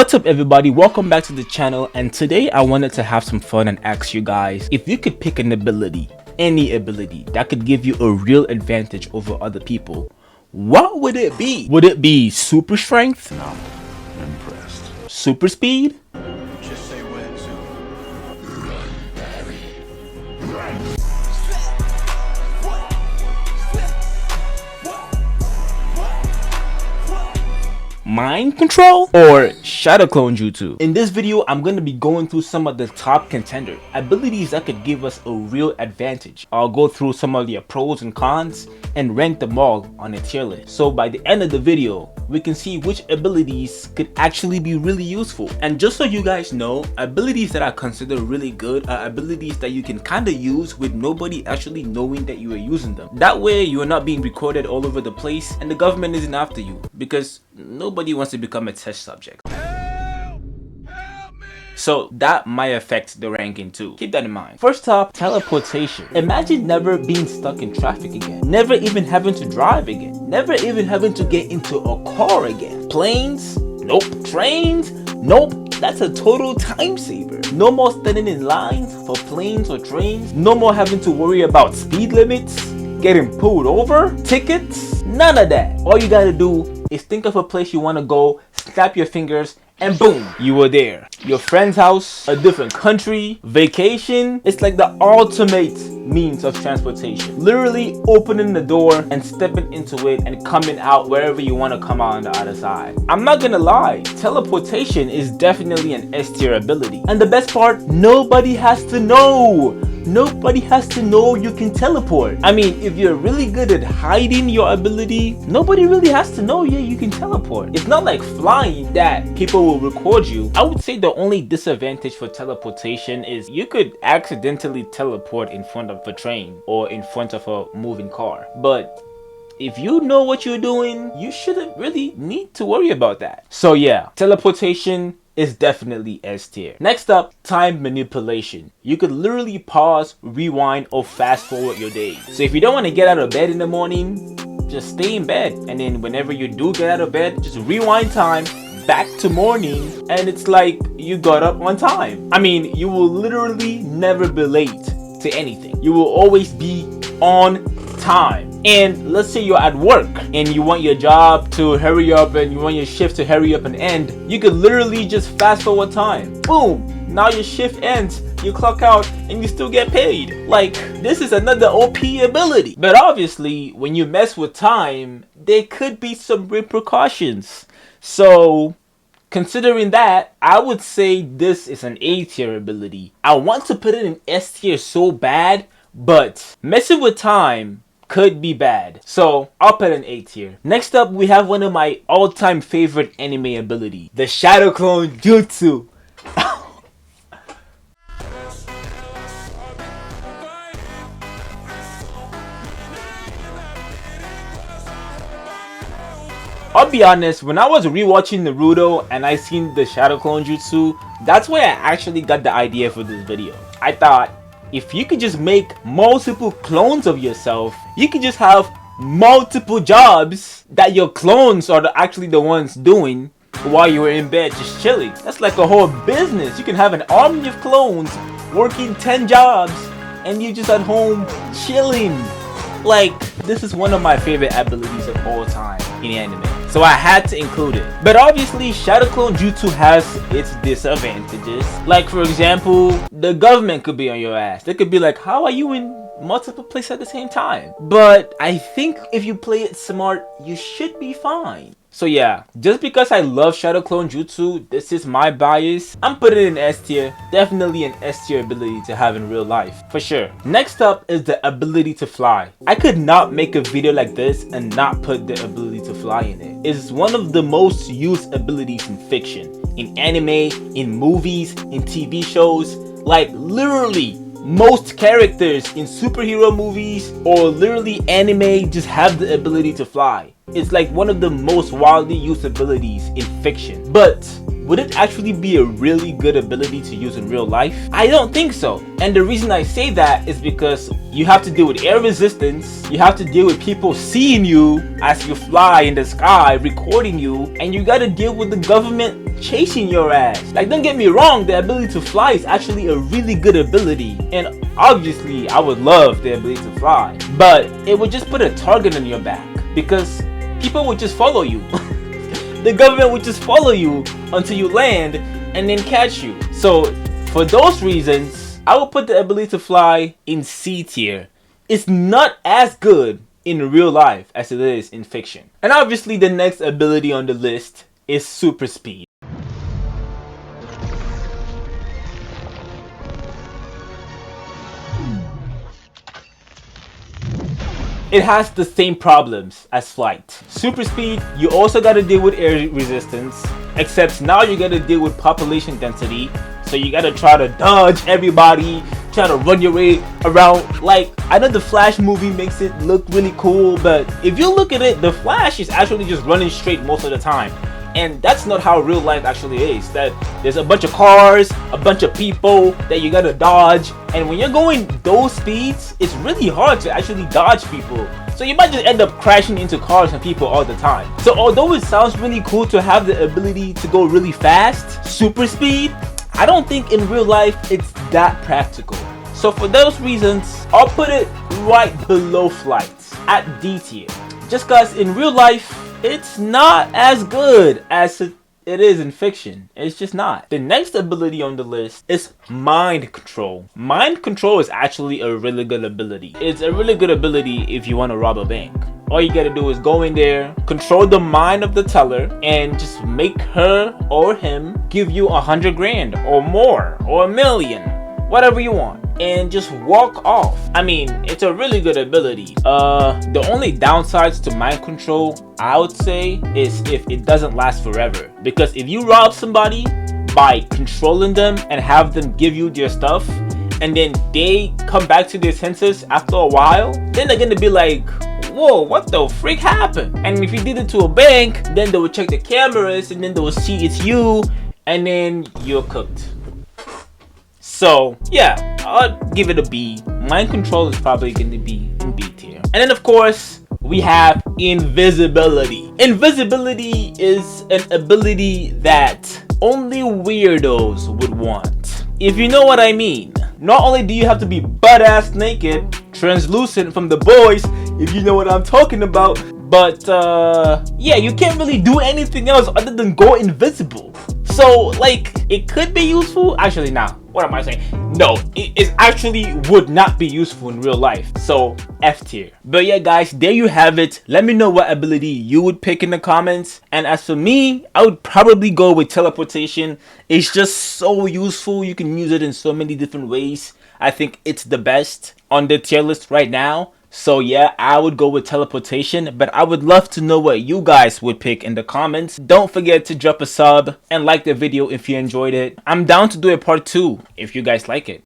What's up everybody, welcome back to the channel, and today I wanted to have some fun and ask you guys if you could pick an ability, any ability that could give you a real advantage over other people, what would it be? Would it be super strength? No, I'm impressed. Super speed? Just say when, Zoo. Run, Barry. Run. Mind control? Or shadow clone jutsu? In this video, I'm going to be going through some of the top contender abilities that could give us a real advantage. I'll go through some of their pros and cons and rank them all on a tier list. So by the end of the video, we can see which abilities could actually be really useful. And just so you guys know, abilities that I consider really good are abilities that you can kind of use with nobody actually knowing that you are using them. That way you are not being recorded all over the place and the government isn't after you, because nobody wants to become a test subject. So that might affect the ranking too. Keep that in mind. First up, teleportation. Imagine never being stuck in traffic again. Never even having to drive again. Never even having to get into a car again. Planes? Nope. Trains? Nope. That's a total time saver. No more standing in lines for planes or trains. No more having to worry about speed limits, getting pulled over, tickets. None of that. All you gotta do is think of a place you want to go, snap your fingers, and boom, you were there. Your friend's house, a different country, vacation. It's like the ultimate means of transportation. Literally opening the door and stepping into it and coming out wherever you want to come out on the other side. I'm not gonna lie, teleportation is definitely an S tier ability. And the best part, nobody has to know. Nobody has to know you can teleport. I mean, if you're really good at hiding your ability, nobody really has to know you can teleport. It's not like flying that people will record you. I would say the only disadvantage for teleportation is you could accidentally teleport in front of a train or in front of a moving car. But if you know what you're doing, you shouldn't really need to worry about that. So yeah, teleportation is definitely S tier. Next up, time manipulation. You could literally pause, rewind, or fast forward your day. So if you don't want to get out of bed in the morning, just stay in bed, and then whenever you do get out of bed, just rewind time back to morning, and it's like you got up on time. I mean, you will literally never be late to anything. You will always be on time. And let's say you're at work and you want your job to hurry up and you want your shift to hurry up and end, you could literally just fast forward time. Boom, now your shift ends, you clock out, and you still get paid. Like, this is another OP ability. But obviously, when you mess with time, there could be some repercussions. So considering that, I would say this is an A tier ability. I want to put it in S tier so bad, but messing with time could be bad. So I'll put an A tier. Next up, we have one of my all-time favorite anime ability, the shadow clone jutsu. I'll be honest, when I was rewatching Naruto and I seen the shadow clone jutsu, that's where I actually got the idea for this video. I thought, if you could just make multiple clones of yourself, you could just have multiple jobs that your clones are actually the ones doing while you were in bed just chilling. That's like a whole business. You can have an army of clones working 10 jobs and you just at home chilling. Like, this is one of my favorite abilities of all time in anime, so I had to include it. But obviously, shadow clone jutsu has its disadvantages. Like, for example, the government could be on your ass. They could be like, how are you in multiple places at the same time? But I think if you play it smart, you should be fine. So yeah, just because I love shadow clone jutsu, this is my bias, I'm putting it in S tier. Definitely an S tier ability to have in real life, for sure. Next up is the ability to fly. I could not make a video like this and not put the ability to fly in it. It's one of the most used abilities in fiction, in anime, in movies, in TV shows. Like, literally most characters in superhero movies or literally anime just have the ability to fly. It's like one of the most widely used abilities in fiction. But would it actually be a really good ability to use in real life? I don't think so. And the reason I say that is because you have to deal with air resistance, you have to deal with people seeing you as you fly in the sky, recording you, and you gotta deal with the government chasing your ass. Like, don't get me wrong, the ability to fly is actually a really good ability, and obviously I would love the ability to fly, but it would just put a target on your back because people would just follow you. The government would just follow you until you land and then catch you. So for those reasons, I would put the ability to fly in C tier. It's not as good in real life as it is in fiction. And obviously the next ability on the list is super speed. It has the same problems as flight. Super speed, you also gotta deal with air resistance, except now you gotta deal with population density. So you gotta try to dodge everybody, try to run your way around. Like, I know the Flash movie makes it look really cool, but if you look at it, the Flash is actually just running straight most of the time. And that's not how real life actually is. That there's a bunch of cars, a bunch of people that you gotta dodge, and when you're going those speeds, it's really hard to actually dodge people. So you might just end up crashing into cars and people all the time. So although it sounds really cool to have the ability to go really fast, super speed, I don't think in real life it's that practical. So for those reasons, I'll put it right below flight at D tier. Just cause in real life, it's not as good as it is in fiction. It's just not. The next ability on the list is mind control. Mind control is actually a really good ability. It's a really good ability if you want to rob a bank. All you gotta do is go in there, control the mind of the teller, and just make her or him give you 100 grand or more or 1,000,000, whatever you want, and just walk off. I mean, it's a really good ability. The only downsides to mind control, I would say, is if it doesn't last forever. Because if you rob somebody by controlling them and have them give you their stuff, and then they come back to their senses after a while, then they're gonna be like, whoa, what the freak happened? And if you did it to a bank, then they will check the cameras and then they will see it's you, and then you're cooked. So yeah, I'll give it a B. Mind control is probably going to be in B tier. And then of course, we have invisibility. Invisibility is an ability that only weirdos would want. If you know what I mean. Not only do you have to be butt-ass naked, translucent from the boys, if you know what I'm talking about, but yeah, you can't really do anything else other than go invisible. So like, it could be useful. Actually, nah, what am I saying? No, it actually would not be useful in real life. So F tier. But yeah guys, there you have it. Let me know what ability you would pick in the comments. And as for me, I would probably go with teleportation. It's just so useful. You can use it in so many different ways. I think it's the best on the tier list right now. So yeah, I would go with teleportation, but I would love to know what you guys would pick in the comments. Don't forget to drop a sub and like the video if you enjoyed it. I'm down to do a part 2 if you guys like it.